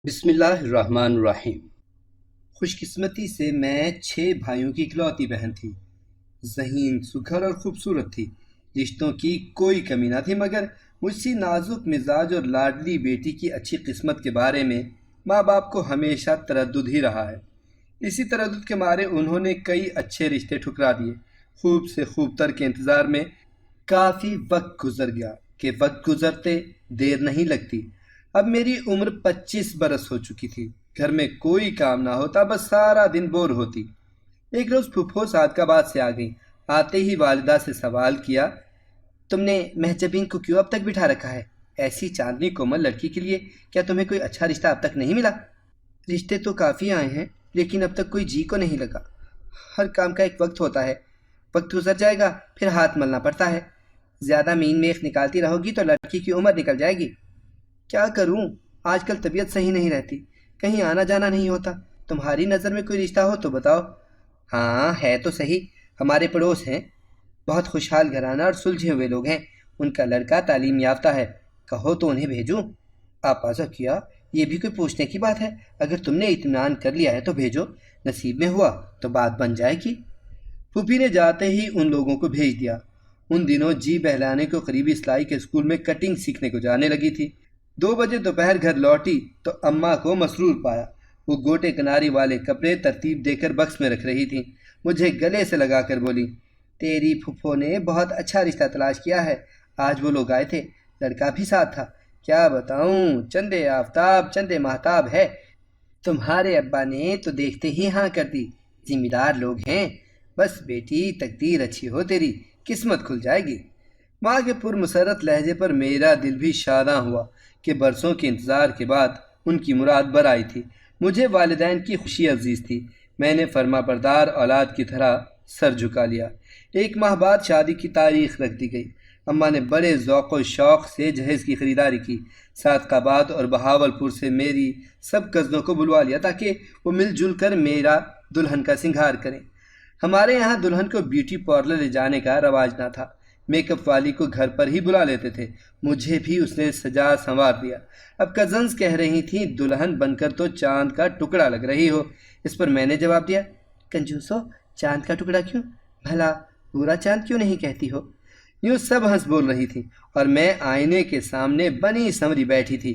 بسم اللہ الرحمن الرحیم۔ خوش قسمتی سے میں 6 بھائیوں کی اکلوتی بہن تھی۔ ذہین، سکھر اور خوبصورت تھی۔ رشتوں کی کوئی کمی نہ تھی، مگر مجھ سی نازک مزاج اور لاڈلی بیٹی کی اچھی قسمت کے بارے میں ماں باپ کو ہمیشہ تردد ہی رہا ہے۔ اسی تردد کے مارے انہوں نے کئی اچھے رشتے ٹھکرا دیے۔ خوب سے خوب تر کے انتظار میں کافی وقت گزر گیا کہ وقت گزرتے دیر نہیں لگتی۔ اب میری عمر 25 برس ہو چکی تھی۔ گھر میں کوئی کام نہ ہوتا، بس سارا دن بور ہوتی۔ ایک روز پھپھو صادقہ آباد سے آ گئی۔ آتے ہی والدہ سے سوال کیا، تم نے مہجبین کو کیوں اب تک بٹھا رکھا ہے؟ ایسی چاندنی کومل لڑکی کے لیے کیا تمہیں کوئی اچھا رشتہ اب تک نہیں ملا؟ رشتے تو کافی آئے ہیں، لیکن اب تک کوئی جی کو نہیں لگا۔ ہر کام کا ایک وقت ہوتا ہے، وقت گزر جائے گا پھر ہاتھ ملنا پڑتا ہے۔ زیادہ مین میخ نکالتی رہو گی تو لڑکی کی عمر نکل جائے گی۔ کیا کروں، آج کل طبیعت صحیح نہیں رہتی، کہیں آنا جانا نہیں ہوتا۔ تمہاری نظر میں کوئی رشتہ ہو تو بتاؤ۔ ہاں ہے تو صحیح، ہمارے پڑوس ہیں، بہت خوشحال گھرانہ اور سلجھے ہوئے لوگ ہیں۔ ان کا لڑکا تعلیم یافتہ ہے، کہو تو انہیں بھیجوں؟ آپازہ کیا، یہ بھی کوئی پوچھنے کی بات ہے؟ اگر تم نے اطمینان کر لیا ہے تو بھیجو، نصیب میں ہوا تو بات بن جائے گی۔ پھوپھی نے جاتے ہی ان لوگوں کو بھیج دیا۔ ان دنوں جی بہلانے کو قریبی اسلائی کے اسکول میں کٹنگ سیکھنے کو جانے لگی تھی۔ 2 بجے دوپہر گھر لوٹی تو اماں کو مسرور پایا۔ وہ گوٹے کناری والے کپڑے ترتیب دے کر بکس میں رکھ رہی تھیں۔ مجھے گلے سے لگا کر بولی، تیری پھپھو نے بہت اچھا رشتہ تلاش کیا ہے، آج وہ لوگ آئے تھے، لڑکا بھی ساتھ تھا۔ کیا بتاؤں، چندے آفتاب چندے ماہتاب ہے۔ تمہارے ابا نے تو دیکھتے ہی ہاں کر دی، ذمہ دار لوگ ہیں۔ بس بیٹی، تقدیر اچھی ہو تیری، قسمت کھل جائے گی۔ ماں کے پرمسرت لہجے پر میرا دل بھی شاداں ہوا کہ برسوں کے انتظار کے بعد ان کی مراد بر آئی تھی۔ مجھے والدین کی خوشی عزیز تھی۔ میں نے فرما بردار اولاد کی طرح سر جھکا لیا۔ 1 ماہ بعد شادی کی تاریخ رکھ دی گئی۔ اماں نے بڑے ذوق و شوق سے جہیز کی خریداری کی۔ صادق آباد اور بہاول پور سے میری سب کزنوں کو بلوا لیا تاکہ وہ مل جل کر میرا دلہن کا سنگھار کریں۔ ہمارے یہاں دلہن کو بیوٹی پارلر لے جانے کا رواج نہ تھا، میک اپ والی کو گھر پر ہی بلا لیتے تھے۔ مجھے بھی اس نے سجا سنوار دیا۔ اب کزنز کہہ رہی تھیں، دلہن بن کر تو چاند کا ٹکڑا لگ رہی ہو۔ اس پر میں نے جواب دیا، کنجوسو، چاند کا ٹکڑا کیوں؟ بھلا پورا چاند کیوں نہیں کہتی ہو؟ یوں سب ہنس بول رہی تھی اور میں آئینے کے سامنے بنی سنوری بیٹھی تھی۔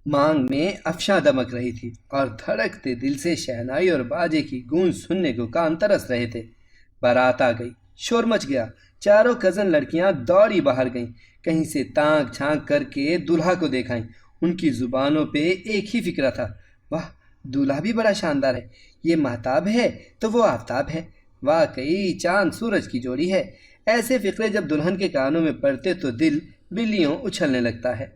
مانگ میں افشاں دمک رہی تھی اور دھڑکتے دل سے شہنائی اور باجے کی گونج سننے کو کان ترس رہے تھے۔ بارات آ گئی، شور مچ گیا۔ چاروں کزن لڑکیاں دوڑی باہر گئیں، کہیں سے تانک چھانک کر کے دولہا کو دیکھائیں۔ ان کی زبانوں پہ ایک ہی فکرہ تھا، واہ، دولہا بھی بڑا شاندار ہے، یہ مہتاب ہے تو وہ آفتاب ہے، واقعی چاند سورج کی جوڑی ہے۔ ایسے فقرے جب دلہن کے کانوں میں پڑتے تو دل بلیوں اچھلنے لگتا ہے۔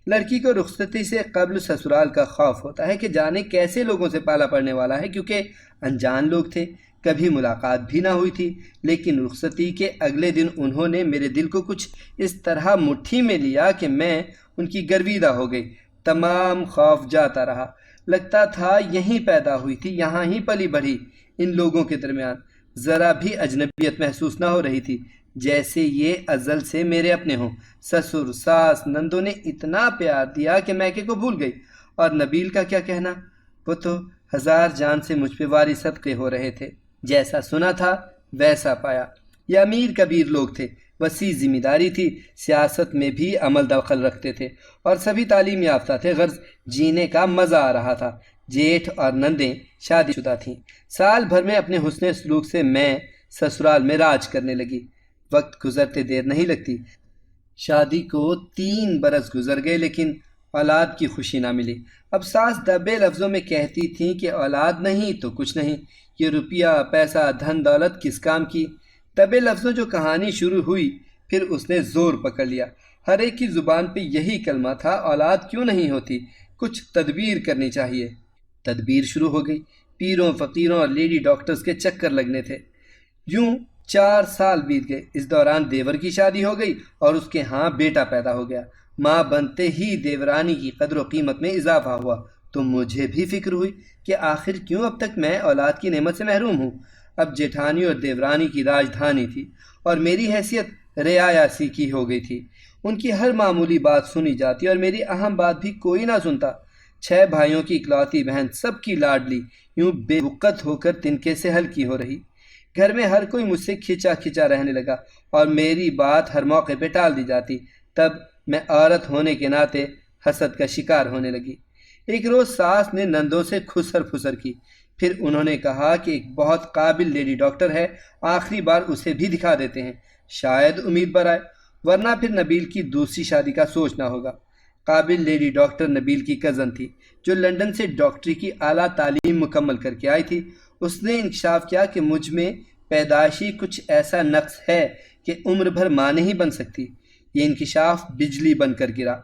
لڑکی کو رخصتی سے قبل سسرال کا خوف ہوتا ہے کہ جانے کیسے لوگوں سے پالا پڑنے والا ہے، کیونکہ انجان لوگ تھے، کبھی ملاقات بھی نہ ہوئی تھی۔ لیکن رخصتی کے اگلے دن انہوں نے میرے دل کو کچھ اس طرح مٹھی میں لیا کہ میں ان کی گرویدہ ہو گئی۔ تمام خوف جاتا رہا، لگتا تھا یہیں پیدا ہوئی تھی، یہاں ہی پلی بڑھی۔ ان لوگوں کے درمیان ذرا بھی اجنبیت محسوس نہ ہو رہی تھی، جیسے یہ ازل سے میرے اپنے ہوں۔ سسر، ساس، نندوں نے اتنا پیار دیا کہ میکے کو بھول گئی۔ اور نبیل کا کیا کہنا، وہ تو ہزار جان سے مجھ پہ واری صدقے ہو رہے تھے۔ جیسا سنا تھا ویسا پایا۔ یہ امیر کبیر لوگ تھے، وسیع ذمہ داری تھی، سیاست میں بھی عمل دخل رکھتے تھے اور سبھی تعلیم یافتہ تھے، غرض جینے کا مزہ آ رہا تھا۔ جیٹھ اور نندیں شادی شدہ تھیں۔ سال بھر میں اپنے حسن سلوک سے میں سسرال میں راج کرنے لگی۔ وقت گزرتے دیر نہیں لگتی۔ شادی کو 3 برس گزر گئے، لیکن اولاد کی خوشی نہ ملی۔ اب ساس دبے لفظوں میں کہتی تھیں کہ اولاد نہیں تو کچھ نہیں، یہ روپیہ پیسہ دھن دولت کس کام کی۔ دبے لفظوں جو کہانی شروع ہوئی، پھر اس نے زور پکڑ لیا۔ ہر ایک کی زبان پہ یہی کلمہ تھا، اولاد کیوں نہیں ہوتی، کچھ تدبیر کرنی چاہیے۔ تدبیر شروع ہو گئی، پیروں فقیروں اور لیڈی ڈاکٹرز کے چکر لگنے تھے۔ یوں 4 سال بیت گئے۔ اس دوران دیور کی شادی ہو گئی اور اس کے ہاں بیٹا پیدا ہو گیا۔ ماں بنتے ہی دیورانی کی قدر و قیمت میں اضافہ ہوا، تو مجھے بھی فکر ہوئی کہ آخر کیوں اب تک میں اولاد کی نعمت سے محروم ہوں۔ اب جیٹھانی اور دیورانی کی راجدھانی تھی اور میری حیثیت رعایا سی کی ہو گئی تھی۔ ان کی ہر معمولی بات سنی جاتی اور میری اہم بات بھی کوئی نہ سنتا۔ 6 بھائیوں کی اکلوتی بہن، سب کی لاڈلی، یوں بے وقت ہو کر تنکے سے ہلکی ہو رہی۔ گھر میں ہر کوئی مجھ سے کھچا کھچا رہنے لگا اور میری بات ہر موقع پہ ٹال دی جاتی۔ تب میں عورت ہونے کے ناطے حسد کا شکار ہونے لگی۔ ایک روز ساس نے نندوں سے کھسر پھسر کی، پھر انہوں نے کہا کہ ایک بہت قابل لیڈی ڈاکٹر ہے، آخری بار اسے بھی دکھا دیتے ہیں، شاید امید برائے، ورنہ پھر نبیل کی دوسری شادی کا سوچنا ہوگا۔ قابل لیڈی ڈاکٹر نبیل کی کزن تھی، جو لندن سے ڈاکٹری کی اعلیٰ تعلیم مکمل کر کے آئی تھی۔ اس نے انکشاف کیا کہ مجھ میں پیدائشی کچھ ایسا نقص ہے کہ عمر بھر ماں نہیں بن سکتی۔ یہ انکشاف بجلی بن کر گرا،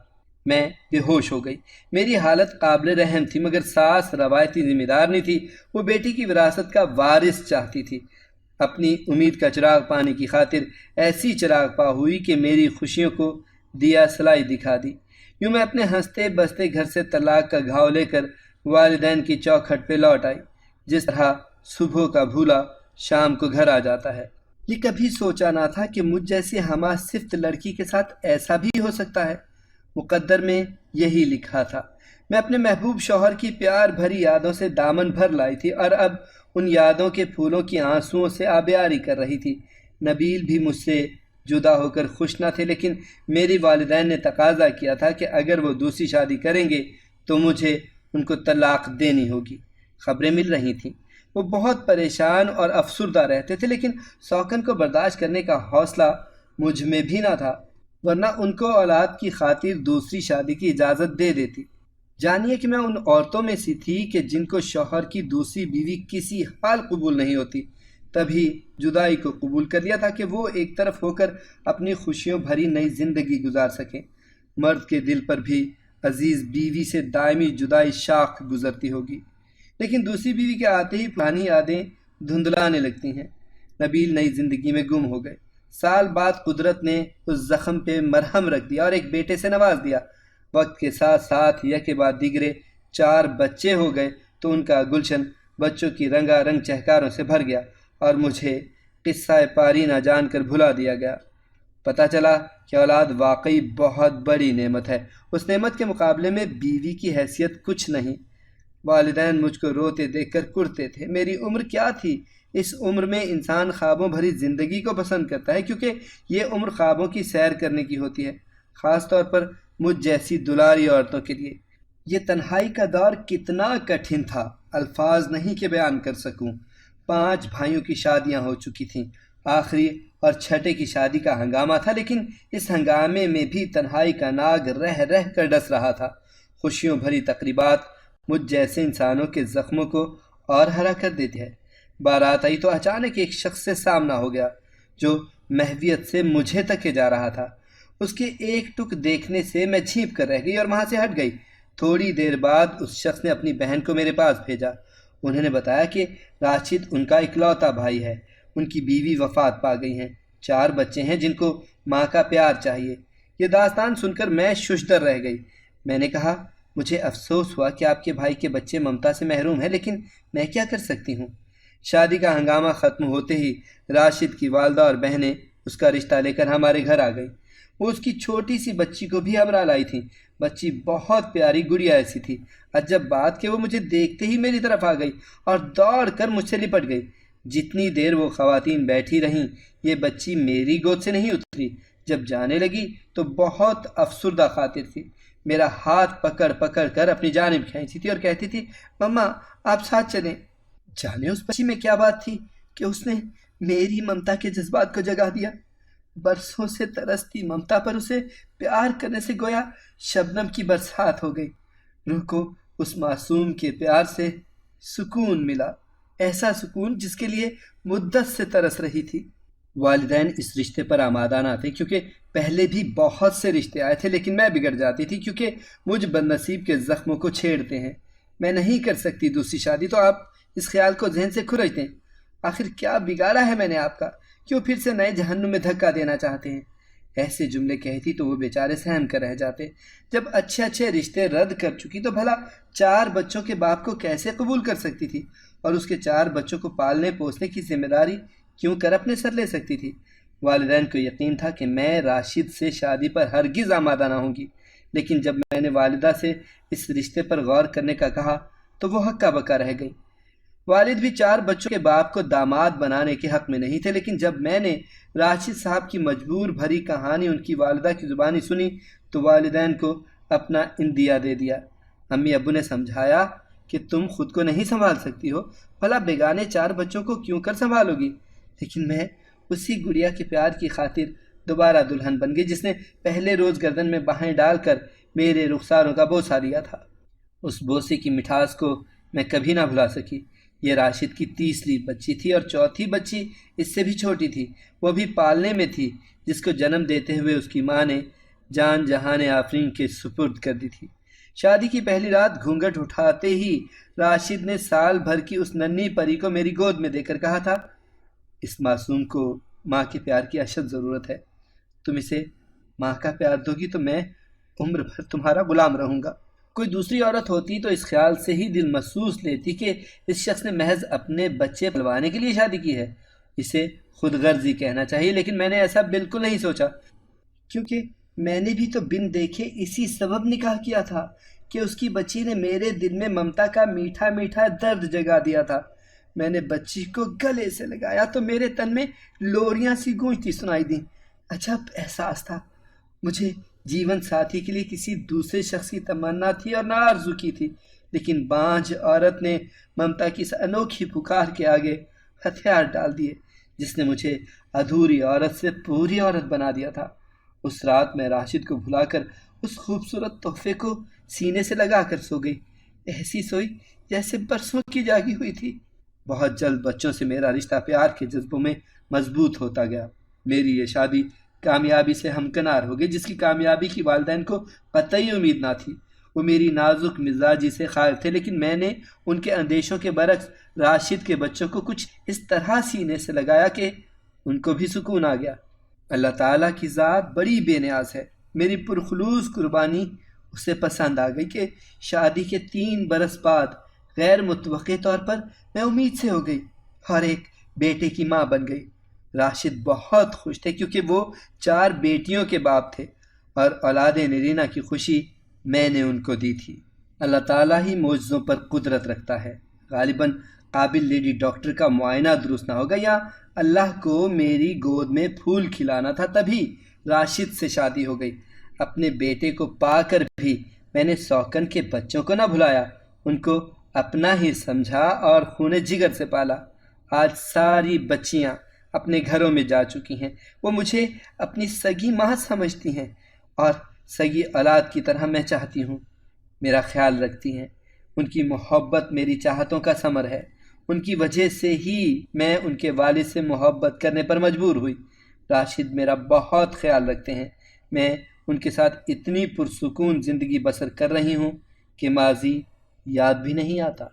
میں بے ہوش ہو گئی۔ میری حالت قابل رحم تھی، مگر ساس روایتی ذمہ دار نہیں تھی، وہ بیٹی کی وراثت کا وارث چاہتی تھی۔ اپنی امید کا چراغ پانے کی خاطر ایسی چراغ پا ہوئی کہ میری خوشیوں کو دیا سلائی دکھا دی۔ یوں میں اپنے ہنستے بستے گھر سے طلاق کا گھاؤ لے کر والدین کی چوکھٹ پہ لوٹ آئی، جس طرح صبح کا بھولا شام کو گھر آ جاتا ہے۔ یہ کبھی سوچا نہ تھا کہ مجھ جیسی ہمہ صفت لڑکی کے ساتھ ایسا بھی ہو سکتا ہے۔ مقدر میں یہی لکھا تھا۔ میں اپنے محبوب شوہر کی پیار بھری یادوں سے دامن بھر لائی تھی اور اب ان یادوں کے پھولوں کی آنسوؤں سے آبیاری کر رہی تھی۔ نبیل بھی مجھ سے جدا ہو کر خوش نہ تھے، لیکن میری والدین نے تقاضا کیا تھا کہ اگر وہ دوسری شادی کریں گے تو مجھے ان کو طلاق دینی ہوگی۔ خبریں مل رہی تھیں، وہ بہت پریشان اور افسردہ رہتے تھے، لیکن سوکن کو برداشت کرنے کا حوصلہ مجھ میں بھی نہ تھا، ورنہ ان کو اولاد کی خاطر دوسری شادی کی اجازت دے دیتی۔ جانیے کہ میں ان عورتوں میں سی تھی کہ جن کو شوہر کی دوسری بیوی کسی حال قبول نہیں ہوتی، تبھی جدائی کو قبول کر لیا تھا کہ وہ ایک طرف ہو کر اپنی خوشیوں بھری نئی زندگی گزار سکیں۔ مرد کے دل پر بھی عزیز بیوی سے دائمی جدائی شاخ گزرتی ہوگی، لیکن دوسری بیوی کے آتے ہی پرانی یادیں دھندلانے لگتی ہیں۔ نبیل نئی زندگی میں گم ہو گئے۔ سال بعد قدرت نے اس زخم پہ مرہم رکھ دیا اور ایک بیٹے سے نواز دیا۔ وقت کے ساتھ ساتھ یک کے بعد دیگرے 4 بچے ہو گئے تو ان کا گلشن بچوں کی رنگا رنگ چہکاروں سے بھر گیا اور مجھے قصہ پاری نہ جان کر بھلا دیا گیا۔ پتہ چلا کہ اولاد واقعی بہت بڑی نعمت ہے، اس نعمت کے مقابلے میں بیوی کی حیثیت کچھ نہیں۔ والدین مجھ کو روتے دیکھ کر کرتے تھے۔ میری عمر کیا تھی؟ اس عمر میں انسان خوابوں بھری زندگی کو پسند کرتا ہے، کیونکہ یہ عمر خوابوں کی سیر کرنے کی ہوتی ہے، خاص طور پر مجھ جیسی دلاری عورتوں کے لیے۔ یہ تنہائی کا دور کتنا کٹھن تھا، الفاظ نہیں کہ بیان کر سکوں۔ 5 بھائیوں کی شادیاں ہو چکی تھیں، آخری اور چھٹے کی شادی کا ہنگامہ تھا، لیکن اس ہنگامے میں بھی تنہائی کا ناگ رہ رہ کر ڈس رہا تھا۔ خوشیوں بھری تقریبات مجھ جیسے انسانوں کے زخموں کو اور ہرا کر دیتے ہیں۔ بارات آئی تو اچانک ایک شخص سے سامنا ہو گیا جو محویت سے مجھے تکے جا رہا تھا۔ اس کے ایک ٹک دیکھنے سے میں جھینپ کر رہ گئی اور وہاں سے ہٹ گئی۔ تھوڑی دیر بعد اس شخص نے اپنی بہن کو میرے پاس بھیجا۔ انہوں نے بتایا کہ راشد ان کا اکلوتا بھائی ہے، ان کی بیوی وفات پا گئی ہیں، 4 بچے ہیں جن کو ماں کا پیار چاہیے۔ یہ داستان سن کر میں ششدر رہ گئی۔ میں نے کہا، مجھے افسوس ہوا کہ آپ کے بھائی کے بچے ممتا سے محروم ہیں، لیکن میں کیا کر سکتی ہوں؟ شادی کا ہنگامہ ختم ہوتے ہی راشد کی والدہ اور بہنیں اس کا رشتہ لے کر ہمارے گھر آ گئی۔ وہ اس کی چھوٹی سی بچی کو بھی ہمراہ لائی تھیں۔ بچی بہت پیاری گڑیا ایسی تھی۔ عجب بات کہ وہ مجھے دیکھتے ہی میری طرف آ گئی اور دوڑ کر مجھ سے لپٹ گئی۔ جتنی دیر وہ خواتین بیٹھی رہیں، یہ بچی میری گود سے نہیں اتری۔ جب جانے لگی تو بہت افسردہ خاطر تھی، میرا ہاتھ پکڑ پکڑ کر اپنی جانب کھینچی تھی اور کہتی تھی، مما آپ ساتھ چلیں۔ جانے اس بچی میں کیا بات تھی کہ اس نے میری ممتا کے جذبات کو جگا دیا۔ برسوں سے ترستی ممتا پر اسے پیار کرنے سے گویا شبنم کی برسات ہو گئی۔ روح کو اس معصوم کے پیار سے سکون ملا، ایسا سکون جس کے لیے مدت سے ترس رہی تھی۔ والدین اس رشتے پر آمادہ نہ تھے، کیونکہ پہلے بھی بہت سے رشتے آئے تھے، لیکن میں بگڑ جاتی تھی کیونکہ مجھ بد نصیب کے زخموں کو چھیڑتے ہیں۔ میں نہیں کر سکتی دوسری شادی، تو آپ اس خیال کو ذہن سے کھرچ دیں۔ آخر کیا بگاڑا ہے میں نے آپ کا؟ کیوں پھر سے نئے جہنم میں دھکا دینا چاہتے ہیں؟ ایسے جملے کہتی تو وہ بیچارے سہم کر رہ جاتے۔ جب اچھے اچھے رشتے رد کر چکی تو بھلا 4 بچوں کے باپ کو کیسے قبول کر سکتی تھی، اور اس کے 4 بچوں کو پالنے پوسنے کی ذمہ داری کیوں کر اپنے سر لے سکتی تھی؟ والدین کو یقین تھا کہ میں راشد سے شادی پر ہرگز آمادہ نہ ہوں گی، لیکن جب میں نے والدہ سے اس رشتے پر غور کرنے کا کہا تو وہ ہکا بکا رہ گئی۔ والد بھی 4 بچوں کے باپ کو داماد بنانے کے حق میں نہیں تھے، لیکن جب میں نے راشد صاحب کی مجبور بھری کہانی ان کی والدہ کی زبانی سنی تو والدین کو اپنا اندیا دے دیا۔ امی ابو نے سمجھایا کہ تم خود کو نہیں سنبھال سکتی ہو، بھلا بیگانے 4 بچوں کو کیوں کر سنبھالو گی؟ لیکن میں اسی گڑیا کے پیار کی خاطر دوبارہ دلہن بن گئی، جس نے پہلے روز گردن میں باہیں ڈال کر میرے رخساروں کا بوسہ دیا تھا۔ اس بوسے کی مٹھاس کو میں کبھی نہ بھلا سکی۔ یہ راشد کی تیسری بچی تھی اور چوتھی بچی اس سے بھی چھوٹی تھی، وہ بھی پالنے میں تھی، جس کو جنم دیتے ہوئے اس کی ماں نے جان جہان آفرین کے سپرد کر دی تھی۔ شادی کی پہلی رات گھونگھٹ اٹھاتے ہی راشد نے سال بھر کی اس ننھی پری کو میری گود میں دے کر کہا تھا، اس معصوم کو ماں کے پیار کی اشد ضرورت ہے، تم اسے ماں کا پیار دو گی تو میں عمر بھر تمہارا غلام رہوں گا۔ کوئی دوسری عورت ہوتی تو اس خیال سے ہی دل محسوس لیتی کہ اس شخص نے محض اپنے بچے پلوانے کے لیے شادی کی ہے، اسے خود غرضی کہنا چاہیے، لیکن میں نے ایسا بالکل نہیں سوچا، کیونکہ میں نے بھی تو بن دیکھے اسی سبب نکاح کیا تھا کہ اس کی بچی نے میرے دل میں ممتا کا میٹھا میٹھا درد جگا دیا تھا۔ میں نے بچی کو گلے سے لگایا تو میرے تن میں لوریاں سی گونجتی سنائی دیں۔ عجب احساس تھا، مجھے جیون ساتھی کے لیے کسی دوسرے شخص کی تمنا تھی اور نہ آرزو کی تھی، لیکن بانجھ عورت نے ممتا کی اس انوکھی پکار کے آگے ہتھیار ڈال دیے، جس نے مجھے ادھوری عورت سے پوری عورت بنا دیا تھا۔ اس رات میں راشد کو بھلا کر اس خوبصورت تحفے کو سینے سے لگا کر سو گئی، ایسی سوئی جیسے برسوں کی جاگی ہوئی تھی۔ بہت جلد بچوں سے میرا رشتہ پیار کے جذبوں میں مضبوط ہوتا گیا۔ میری یہ شادی کامیابی سے ہمکنار ہو گئی، جس کی کامیابی کی والدین کو قطعی امید نہ تھی۔ وہ میری نازک مزاجی سے خائر تھے، لیکن میں نے ان کے اندیشوں کے برعکس راشد کے بچوں کو کچھ اس طرح سینے سے لگایا کہ ان کو بھی سکون آ گیا۔ اللہ تعالیٰ کی ذات بڑی بے نیاز ہے، میری پرخلوص قربانی اسے پسند آ گئی کہ شادی کے 3 برس بعد غیر متوقع طور پر میں امید سے ہو گئی اور ایک بیٹے کی ماں بن گئی۔ راشد بہت خوش تھے کیونکہ وہ 4 بیٹیوں کے باپ تھے اور اولاد نرینہ کی خوشی میں نے ان کو دی تھی۔ اللہ تعالیٰ ہی معجزوں پر قدرت رکھتا ہے، غالباً قابل لیڈی ڈاکٹر کا معائنہ درست نہ ہوگا یا اللہ کو میری گود میں پھول کھلانا تھا، تبھی راشد سے شادی ہو گئی۔ اپنے بیٹے کو پا کر بھی میں نے سوکن کے بچوں کو نہ بھلایا، ان کو اپنا ہی سمجھا اور خون جگر سے پالا۔ آج ساری بچیاں اپنے گھروں میں جا چکی ہیں، وہ مجھے اپنی سگی ماں سمجھتی ہیں اور سگی اولاد کی طرح میں چاہتی ہوں، میرا خیال رکھتی ہیں۔ ان کی محبت میری چاہتوں کا ثمر ہے، ان کی وجہ سے ہی میں ان کے والد سے محبت کرنے پر مجبور ہوئی۔ راشد میرا بہت خیال رکھتے ہیں، میں ان کے ساتھ اتنی پرسکون زندگی بسر کر رہی ہوں کہ ماضی یاد بھی نہیں آتا۔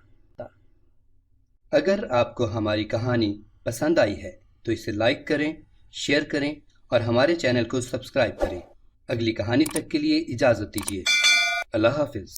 اگر آپ کو ہماری کہانی پسند آئی ہے تو اسے لائک کریں، شیئر کریں اور ہمارے چینل کو سبسکرائب کریں۔ اگلی کہانی تک کے لیے اجازت دیجیے۔ اللہ حافظ۔